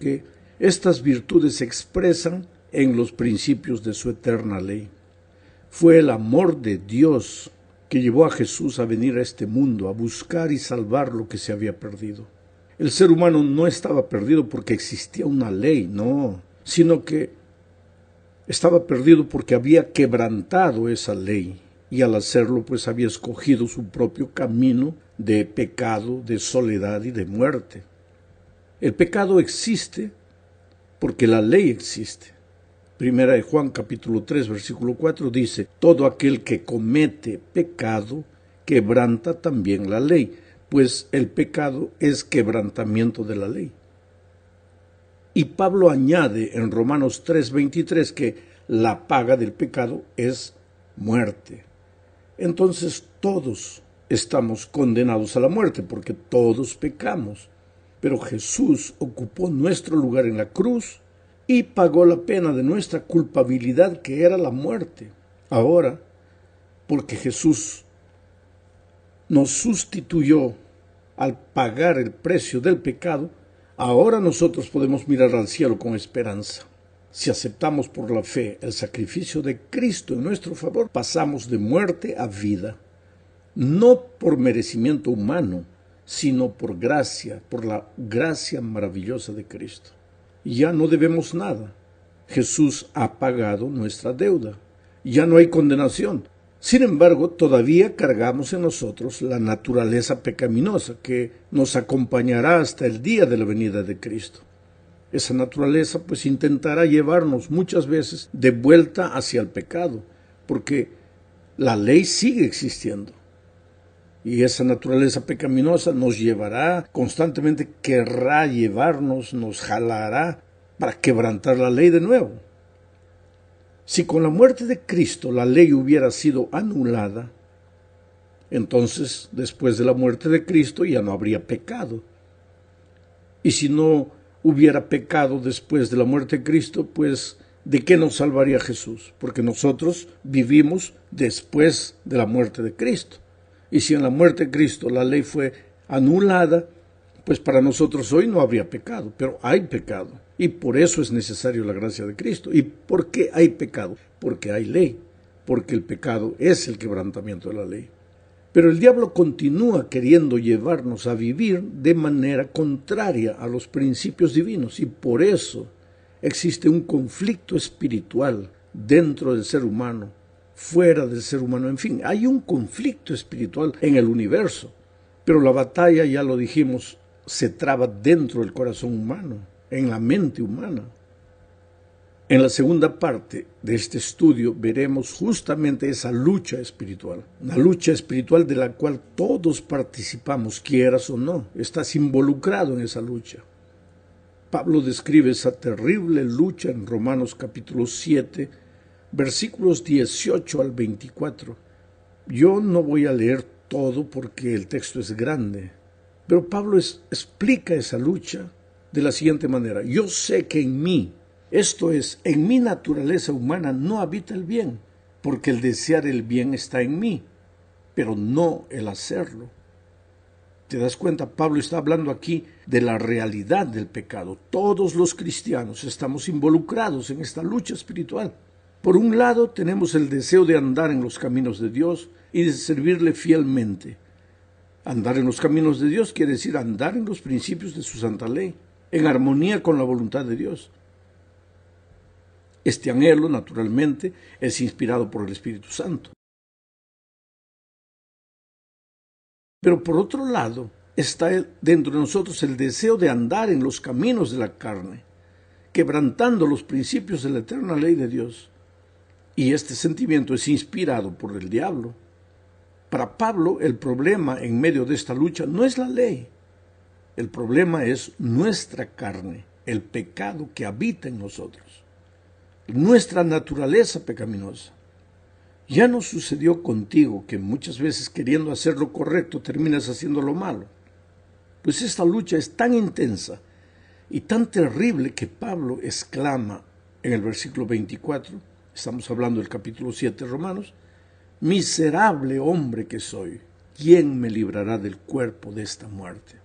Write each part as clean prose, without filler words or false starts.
que estas virtudes se expresan en los principios de su eterna ley. Fue el amor de Dios que llevó a Jesús a venir a este mundo, a buscar y salvar lo que se había perdido. El ser humano no estaba perdido porque existía una ley, no, sino que estaba perdido porque había quebrantado esa ley y al hacerlo pues había escogido su propio camino de pecado, de soledad y de muerte. El pecado existe porque la ley existe. Primera de Juan capítulo 3 versículo 4 dice: todo aquel que comete pecado quebranta también la ley, pues el pecado es quebrantamiento de la ley. Y Pablo añade en Romanos 3:23 que la paga del pecado es muerte. Entonces todos estamos condenados a la muerte porque todos pecamos. Pero Jesús ocupó nuestro lugar en la cruz y pagó la pena de nuestra culpabilidad, que era la muerte. Ahora, porque Jesús nos sustituyó al pagar el precio del pecado, ahora nosotros podemos mirar al cielo con esperanza. Si aceptamos por la fe el sacrificio de Cristo en nuestro favor, pasamos de muerte a vida, no por merecimiento humano, sino por gracia, por la gracia maravillosa de Cristo. Ya no debemos nada. Jesús ha pagado nuestra deuda. Ya no hay condenación. Sin embargo, todavía cargamos en nosotros la naturaleza pecaminosa que nos acompañará hasta el día de la venida de Cristo. Esa naturaleza pues intentará llevarnos muchas veces de vuelta hacia el pecado, porque la ley sigue existiendo. Y esa naturaleza pecaminosa nos llevará, constantemente querrá llevarnos, nos jalará para quebrantar la ley de nuevo. Si con la muerte de Cristo la ley hubiera sido anulada, entonces después de la muerte de Cristo ya no habría pecado. Y si no hubiera pecado después de la muerte de Cristo, pues ¿de qué nos salvaría Jesús? Porque nosotros vivimos después de la muerte de Cristo. Y si en la muerte de Cristo la ley fue anulada, pues para nosotros hoy no habría pecado, pero hay pecado. Y por eso es necesario la gracia de Cristo. ¿Y por qué hay pecado? Porque hay ley, porque el pecado es el quebrantamiento de la ley. Pero el diablo continúa queriendo llevarnos a vivir de manera contraria a los principios divinos, y por eso existe un conflicto espiritual dentro del ser humano, fuera del ser humano, en fin, hay un conflicto espiritual en el universo, pero la batalla, ya lo dijimos, se traba dentro del corazón humano, en la mente humana. En la segunda parte de este estudio veremos justamente esa lucha espiritual, una lucha espiritual de la cual todos participamos, quieras o no, estás involucrado en esa lucha. Pablo describe esa terrible lucha en Romanos capítulo 7, versículos 18 al 24. Yo no voy a leer todo porque el texto es grande, pero Pablo explica esa lucha de la siguiente manera: yo sé que en mí, esto es, en mi naturaleza humana, no habita el bien, porque el desear el bien está en mí, pero no el hacerlo. ¿Te das cuenta? Pablo está hablando aquí de la realidad del pecado. Todos los cristianos estamos involucrados en esta lucha espiritual. Por un lado, tenemos el deseo de andar en los caminos de Dios y de servirle fielmente. Andar en los caminos de Dios quiere decir andar en los principios de su santa ley, en armonía con la voluntad de Dios. Este anhelo, naturalmente, es inspirado por el Espíritu Santo. Pero por otro lado, está dentro de nosotros el deseo de andar en los caminos de la carne, quebrantando los principios de la eterna ley de Dios. Y este sentimiento es inspirado por el diablo. Para Pablo, el problema en medio de esta lucha no es la ley. El problema es nuestra carne, el pecado que habita en nosotros, nuestra naturaleza pecaminosa. Ya no sucedió contigo que muchas veces queriendo hacer lo correcto terminas haciendo lo malo. Pues esta lucha es tan intensa y tan terrible que Pablo exclama en el versículo 24, estamos hablando del capítulo 7 de Romanos: miserable hombre que soy, ¿quién me librará del cuerpo de esta muerte?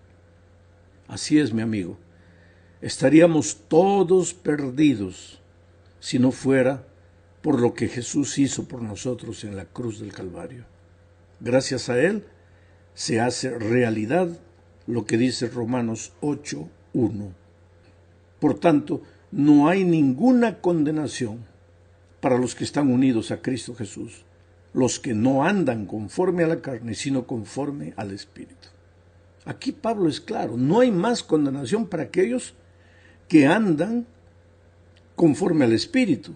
Así es, mi amigo. estaríamos todos perdidos si no fuera por lo que Jesús hizo por nosotros en la cruz del Calvario. Gracias a Él se hace realidad lo que dice Romanos 8:1. Por tanto, no hay ninguna condenación para los que están unidos a Cristo Jesús, los que no andan conforme a la carne, sino conforme al Espíritu. Aquí Pablo es claro, no hay más condenación para aquellos que andan conforme al Espíritu.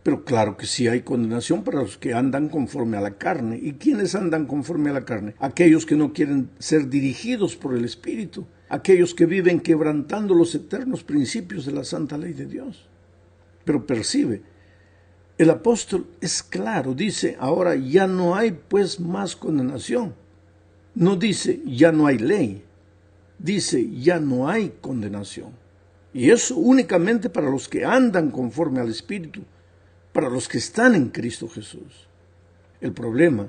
Pero claro que sí hay condenación para los que andan conforme a la carne. ¿Y quiénes andan conforme a la carne? Aquellos que no quieren ser dirigidos por el Espíritu, aquellos que viven quebrantando los eternos principios de la santa ley de Dios. Pero percibe, el apóstol es claro, dice, ahora ya no hay pues más condenación. No dice, ya no hay ley, dice, ya no hay condenación. Y eso únicamente para los que andan conforme al Espíritu, para los que están en Cristo Jesús. El problema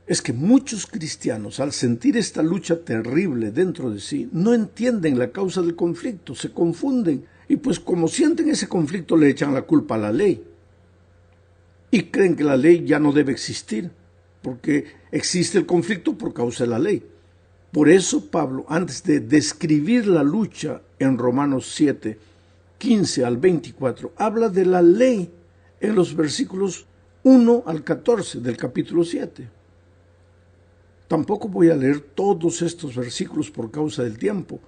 es que muchos cristianos, al sentir esta lucha terrible dentro de sí, no entienden la causa del conflicto, se confunden, y pues como sienten ese conflicto le echan la culpa a la ley. Y creen que la ley ya no debe existir, porque existe el conflicto por causa de la ley. Por eso Pablo, antes de describir la lucha en Romanos 7, 15 al 24, habla de la ley en los versículos 1 al 14 del capítulo 7. Tampoco voy a leer todos estos versículos por causa del tiempo,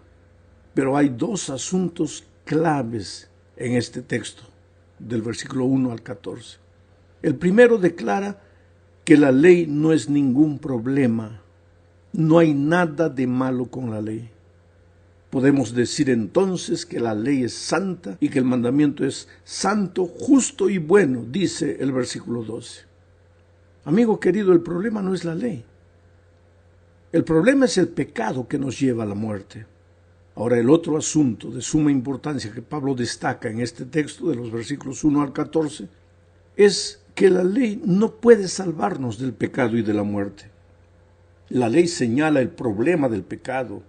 pero hay dos asuntos claves en este texto, del versículo 1 al 14. El primero declara que la ley no es ningún problema, no hay nada de malo con la ley. Podemos decir entonces que la ley es santa y que el mandamiento es santo, justo y bueno, dice el versículo 12. Amigo querido, el problema no es la ley. El problema es el pecado que nos lleva a la muerte. Ahora, el otro asunto de suma importancia que Pablo destaca en este texto de los versículos 1 al 14 es que la ley no puede salvarnos del pecado y de la muerte. La ley señala el problema del pecado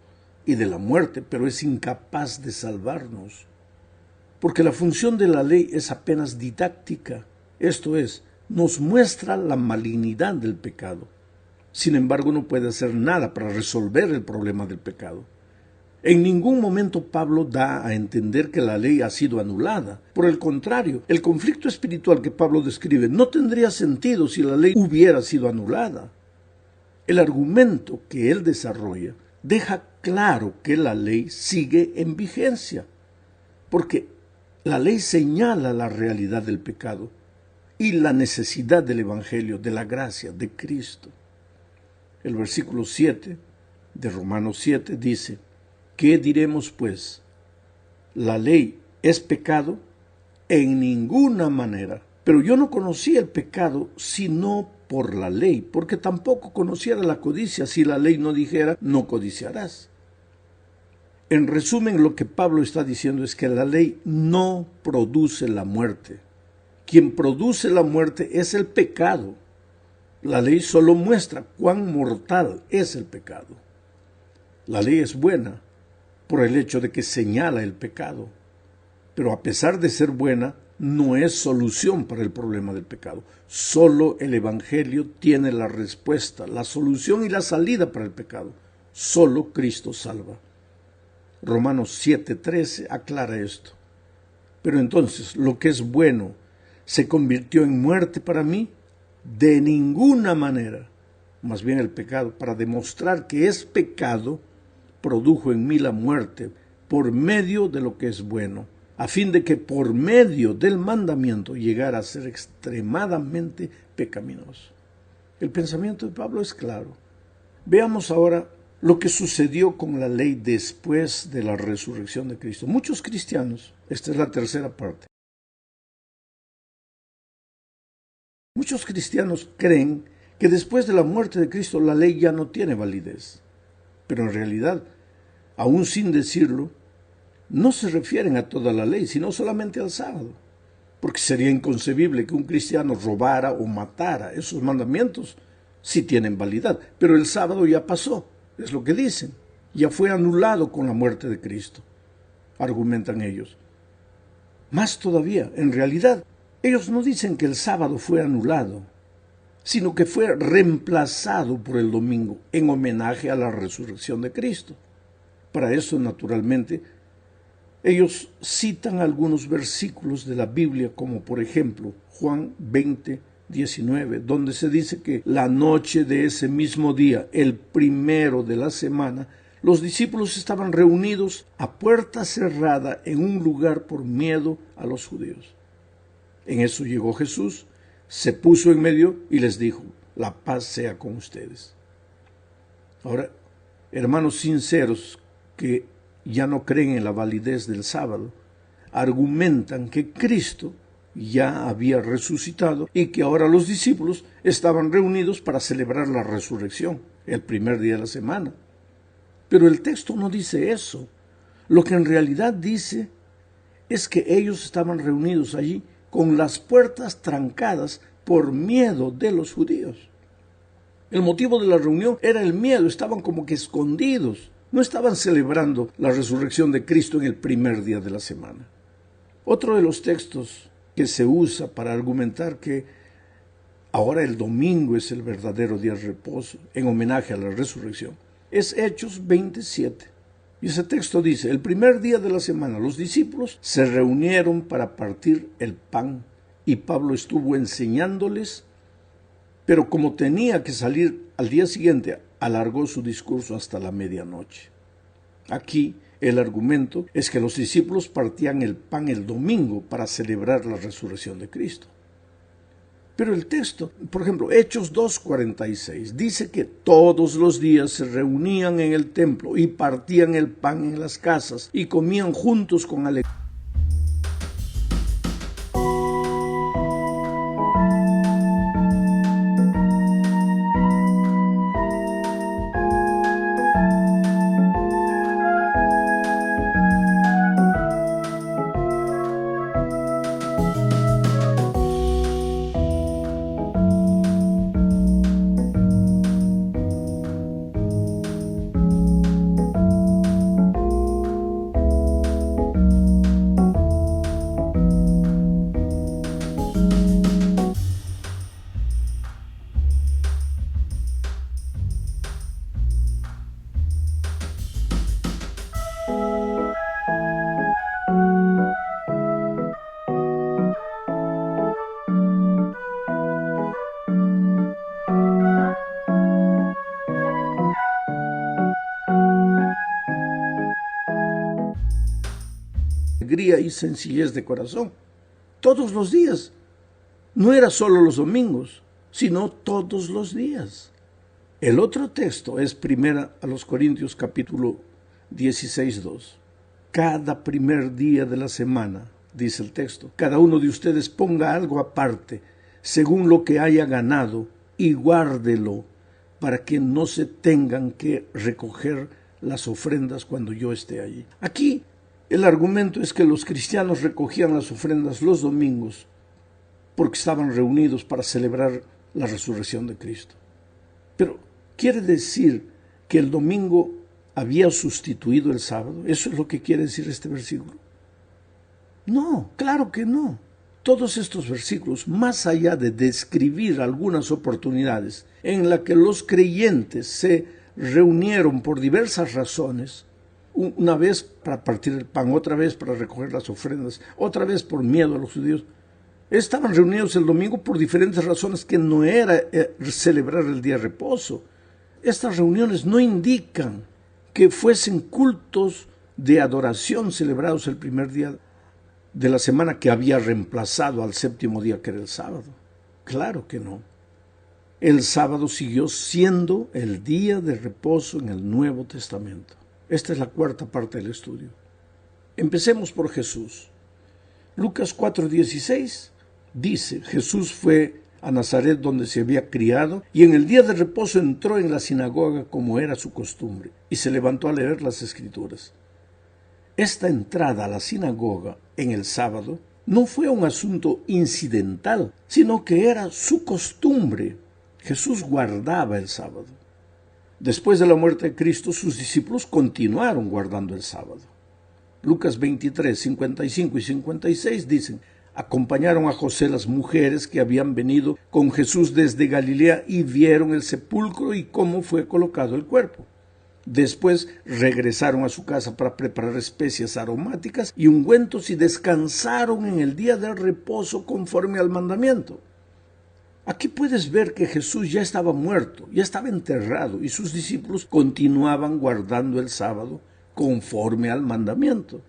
y de la muerte, pero es incapaz de salvarnos, porque la función de la ley es apenas didáctica, esto es, nos muestra la malignidad del pecado. Sin embargo, no puede hacer nada para resolver el problema del pecado. En ningún momento Pablo da a entender que la ley ha sido anulada. Por el contrario, el conflicto espiritual que Pablo describe no tendría sentido si la ley hubiera sido anulada. El argumento que él desarrolla deja claro que la ley sigue en vigencia, porque la ley señala la realidad del pecado y la necesidad del Evangelio, de la gracia de Cristo. El versículo 7 de Romanos 7 dice, ¿qué diremos pues? ¿La ley es pecado? En ninguna manera. Pero yo no conocía el pecado sino por la ley, porque tampoco conociera la codicia si la ley no dijera, no codiciarás. En resumen, lo que Pablo está diciendo es que la ley no produce la muerte. Quien produce la muerte es el pecado. La ley solo muestra cuán mortal es el pecado. La ley es buena por el hecho de que señala el pecado, pero a pesar de ser buena, no es solución para el problema del pecado. Solo el Evangelio tiene la respuesta, la solución y la salida para el pecado. Solo Cristo salva. Romanos 7:13 aclara esto. Pero entonces, ¿lo que es bueno se convirtió en muerte para mí? De ninguna manera. Más bien el pecado, para demostrar que es pecado, produjo en mí la muerte por medio de lo que es bueno, a fin de que por medio del mandamiento llegara a ser extremadamente pecaminoso. El pensamiento de Pablo es claro. Veamos ahora lo que sucedió con la ley después de la resurrección de Cristo. Muchos cristianos, esta es la tercera parte, muchos cristianos creen que después de la muerte de Cristo la ley ya no tiene validez. Pero en realidad, aún sin decirlo, no se refieren a toda la ley, sino solamente al sábado. Porque sería inconcebible que un cristiano robara o matara. Esos mandamientos sí tienen validad, pero el sábado ya pasó, es lo que dicen. Ya fue anulado con la muerte de Cristo. argumentan ellos. Más todavía, en realidad, ellos no dicen que el sábado fue anulado, sino que fue reemplazado por el domingo en homenaje a la resurrección de Cristo. Para eso, naturalmente, ellos citan algunos versículos de la Biblia, como por ejemplo Juan 20:19, donde se dice que la noche de ese mismo día, el primero de la semana, los discípulos estaban reunidos a puerta cerrada en un lugar por miedo a los judíos. En eso llegó Jesús, se puso en medio y les dijo: la paz sea con ustedes. Ahora, hermanos sinceros que ya no creen en la validez del sábado, argumentan que Cristo ya había resucitado y que ahora los discípulos estaban reunidos para celebrar la resurrección, el primer día de la semana. Pero el texto no dice eso. Lo que en realidad dice es que ellos estaban reunidos allí con las puertas trancadas por miedo de los judíos. El motivo de la reunión era el miedo, estaban como que escondidos. No estaban celebrando la resurrección de Cristo en el primer día de la semana. Otro de los textos que se usa para argumentar que ahora el domingo es el verdadero día de reposo, en homenaje a la resurrección, es Hechos 27. Y ese texto dice: el primer día de la semana los discípulos se reunieron para partir el pan, y Pablo estuvo enseñándoles, pero como tenía que salir al día siguiente, alargó su discurso hasta la medianoche. Aquí el argumento es que los discípulos partían el pan el domingo para celebrar la resurrección de Cristo. Pero el texto, por ejemplo, Hechos 2:46, dice que todos los días se reunían en el templo y partían el pan en las casas y comían juntos con alegría. Y sencillez de corazón, todos los días. No era solo los domingos, sino todos los días. El otro texto es 1 Corintios capítulo 16:2. Cada primer día de la semana, dice el texto, cada uno de ustedes ponga algo aparte, según lo que haya ganado, y guárdelo, para que no se tengan que recoger las ofrendas cuando yo esté allí. Aquí el argumento es que los cristianos recogían las ofrendas los domingos porque estaban reunidos para celebrar la resurrección de Cristo. Pero, ¿quiere decir que el domingo había sustituido el sábado? ¿Eso es lo que quiere decir este versículo? No, claro que no. Todos estos versículos, más allá de describir algunas oportunidades en las que los creyentes se reunieron por diversas razones, una vez para partir el pan, otra vez para recoger las ofrendas, otra vez por miedo a los judíos. Estaban reunidos el domingo por diferentes razones que no era celebrar el día de reposo. Estas reuniones no indican que fuesen cultos de adoración celebrados el primer día de la semana que había reemplazado al séptimo día, que era el sábado. Claro que no. El sábado siguió siendo el día de reposo en el Nuevo Testamento. Esta es la cuarta parte del estudio. Empecemos por Jesús. Lucas 4:16 dice: Jesús fue a Nazaret, donde se había criado, y en el día de reposo entró en la sinagoga como era su costumbre, y se levantó a leer las Escrituras. Esta entrada a la sinagoga en el sábado no fue un asunto incidental, sino que era su costumbre. Jesús guardaba el sábado. Después de la muerte de Cristo, sus discípulos continuaron guardando el sábado. Lucas 23, 55 y 56 dicen: acompañaron a José las mujeres que habían venido con Jesús desde Galilea y vieron el sepulcro y cómo fue colocado el cuerpo. Después regresaron a su casa para preparar especias aromáticas y ungüentos y descansaron en el día del reposo conforme al mandamiento. Aquí puedes ver que Jesús ya estaba muerto, ya estaba enterrado y sus discípulos continuaban guardando el sábado conforme al mandamiento.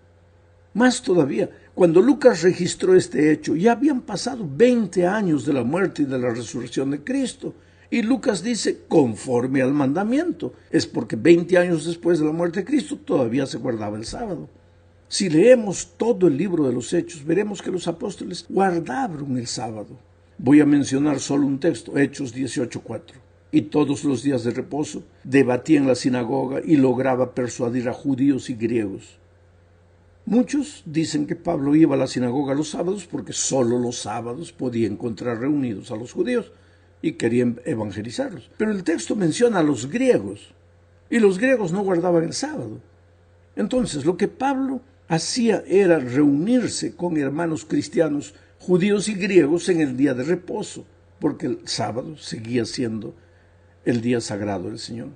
Más todavía, cuando Lucas registró este hecho, ya habían pasado 20 años de la muerte y de la resurrección de Cristo. Y Lucas dice, conforme al mandamiento. Es porque 20 años después de la muerte de Cristo todavía se guardaba el sábado. Si leemos todo el libro de los Hechos, veremos que los apóstoles guardaron el sábado. Voy a mencionar solo un texto, Hechos 18:4. Y todos los días de reposo debatía en la sinagoga y lograba persuadir a judíos y griegos. Muchos dicen que Pablo iba a la sinagoga los sábados porque solo los sábados podía encontrar reunidos a los judíos y querían evangelizarlos. Pero el texto menciona a los griegos, y los griegos no guardaban el sábado. Entonces, lo que Pablo hacía era reunirse con hermanos cristianos, judíos y griegos en el día de reposo, porque el sábado seguía siendo el día sagrado del Señor.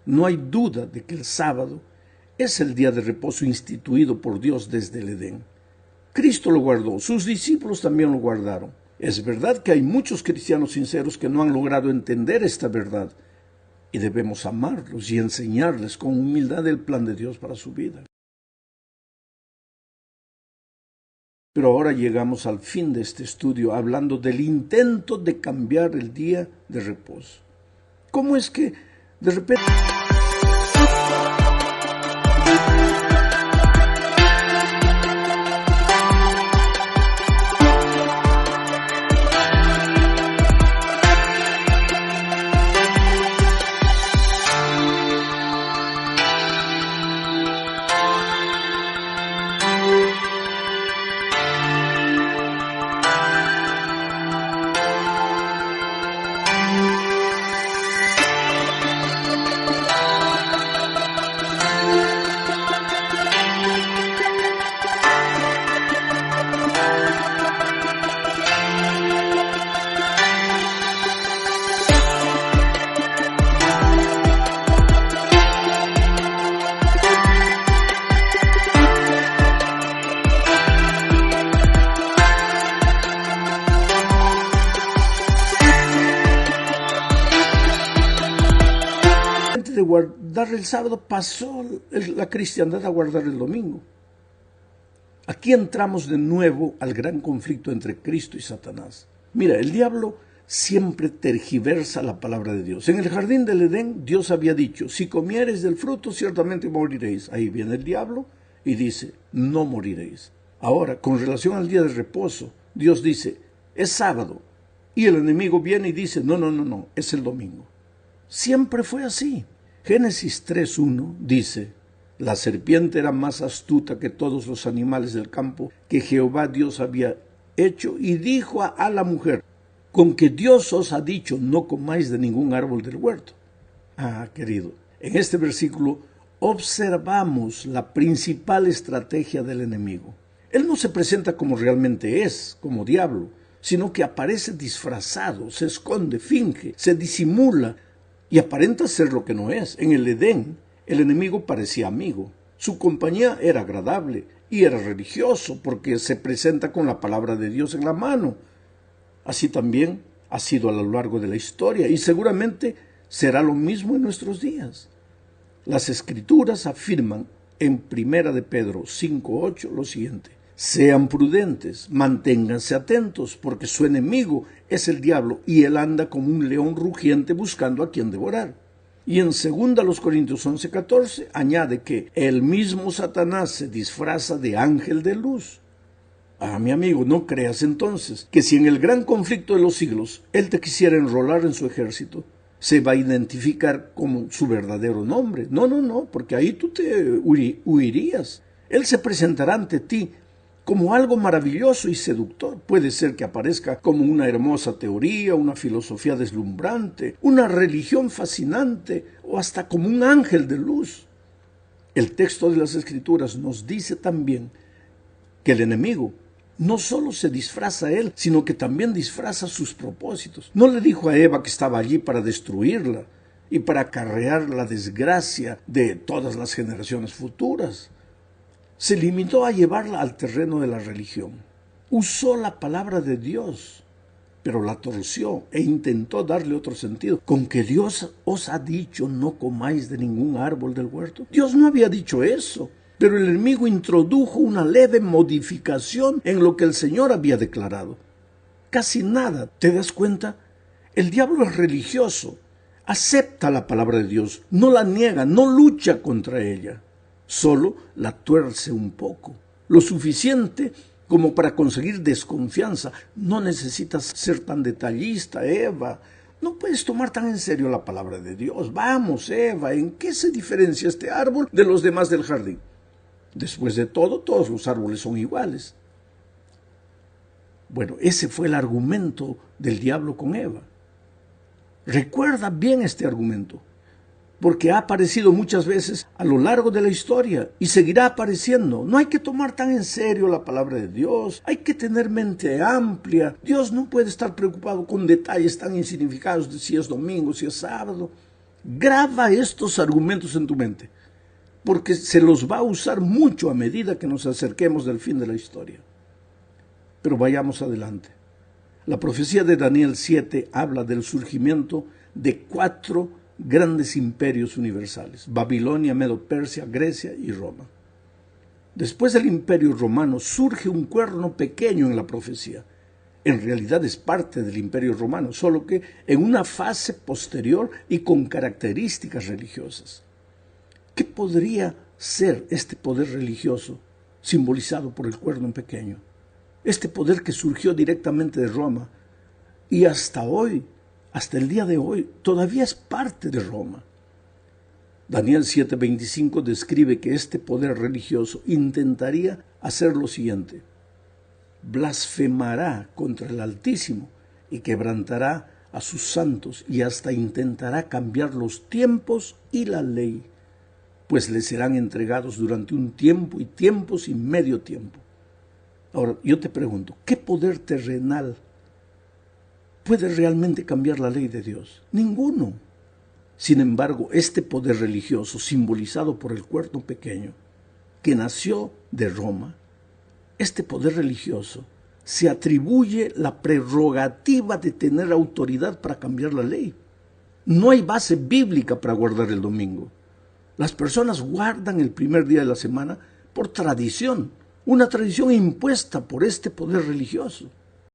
No hay duda de que el sábado es el día de reposo instituido por Dios desde el Edén. Cristo lo guardó, sus discípulos también lo guardaron. Es verdad que hay muchos cristianos sinceros que no han logrado entender esta verdad y debemos amarlos y enseñarles con humildad el plan de Dios para su vida. Pero ahora llegamos al fin de este estudio hablando del intento de cambiar el día de reposo. ¿Cómo es que de repente... de guardar el sábado pasó la cristiandad a guardar el domingo. Aquí entramos de nuevo al gran conflicto entre Cristo y Satanás. Mira, el diablo siempre tergiversa la palabra de Dios. En el jardín del Edén, Dios había dicho, si comieres del fruto, ciertamente moriréis. Ahí viene el diablo y dice, no moriréis. Ahora, con relación al día de reposo, Dios dice, es sábado. Y el enemigo viene y dice, no, es el domingo. Siempre fue así. Génesis 3:1 dice, la serpiente era más astuta que todos los animales del campo que Jehová Dios había hecho, y dijo a la mujer, con que Dios os ha dicho, no comáis de ningún árbol del huerto. Ah, querido, en este versículo observamos la principal estrategia del enemigo. Él no se presenta como realmente es, como diablo, sino que aparece disfrazado, se esconde, finge, se disimula, y aparenta ser lo que no es. En el Edén, el enemigo parecía amigo. Su compañía era agradable y era religioso porque se presenta con la palabra de Dios en la mano. Así también ha sido a lo largo de la historia y seguramente será lo mismo en nuestros días. Las Escrituras afirman en 1 de Pedro 5:8 lo siguiente: sean prudentes, manténganse atentos, porque su enemigo es el diablo y él anda como un león rugiente buscando a quien devorar. Y en 2 Corintios 11:14 añade que el mismo Satanás se disfraza de ángel de luz. Ah, mi amigo, no creas entonces que si en el gran conflicto de los siglos él te quisiera enrolar en su ejército, se va a identificar como su verdadero nombre. No, porque ahí tú te huirías. Él se presentará ante ti como algo maravilloso y seductor. Puede ser que aparezca como una hermosa teoría, una filosofía deslumbrante, una religión fascinante o hasta como un ángel de luz. El texto de las Escrituras nos dice también que el enemigo no solo se disfraza a él, sino que también disfraza sus propósitos. No le dijo a Eva que estaba allí para destruirla y para acarrear la desgracia de todas las generaciones futuras. Se limitó a llevarla al terreno de la religión. Usó la palabra de Dios, pero la torció e intentó darle otro sentido. ¿Con que Dios os ha dicho no comáis de ningún árbol del huerto? Dios no había dicho eso, pero el enemigo introdujo una leve modificación en lo que el Señor había declarado. Casi nada, ¿te das cuenta? El diablo es religioso, acepta la palabra de Dios, no la niega, no lucha contra ella, solo la tuerce un poco, lo suficiente como para conseguir desconfianza. No necesitas ser tan detallista, Eva. No puedes tomar tan en serio la palabra de Dios. Vamos, Eva, ¿en qué se diferencia este árbol de los demás del jardín? Después de todo, todos los árboles son iguales. Bueno, ese fue el argumento del diablo con Eva. Recuerda bien este argumento, porque ha aparecido muchas veces a lo largo de la historia y seguirá apareciendo. No hay que tomar tan en serio la palabra de Dios, hay que tener mente amplia. Dios no puede estar preocupado con detalles tan insignificados de si es domingo, si es sábado. Graba estos argumentos en tu mente, porque se los va a usar mucho a medida que nos acerquemos del fin de la historia. Pero vayamos adelante. La profecía de Daniel 7 habla del surgimiento de 4 grandes imperios universales: Babilonia, Medo-Persia, Grecia y Roma. Después del imperio romano surge un cuerno pequeño en la profecía. En realidad es parte del imperio romano, solo que en una fase posterior y con características religiosas. ¿Qué podría ser este poder religioso simbolizado por el cuerno pequeño? Este poder que surgió directamente de Roma y hasta hoy, hasta el día de hoy, todavía es parte de Roma. Daniel 7:25 describe que este poder religioso intentaría hacer lo siguiente: blasfemará contra el Altísimo y quebrantará a sus santos y hasta intentará cambiar los tiempos y la ley, pues le serán entregados durante un tiempo y tiempos y medio tiempo. Ahora, yo te pregunto, ¿qué poder terrenal puede realmente cambiar la ley de Dios? Ninguno. Sin embargo, este poder religioso, simbolizado por el cuerno pequeño, que nació de Roma, este poder religioso se atribuye la prerrogativa de tener autoridad para cambiar la ley. No hay base bíblica para guardar el domingo. Las personas guardan el primer día de la semana por tradición, una tradición impuesta por este poder religioso.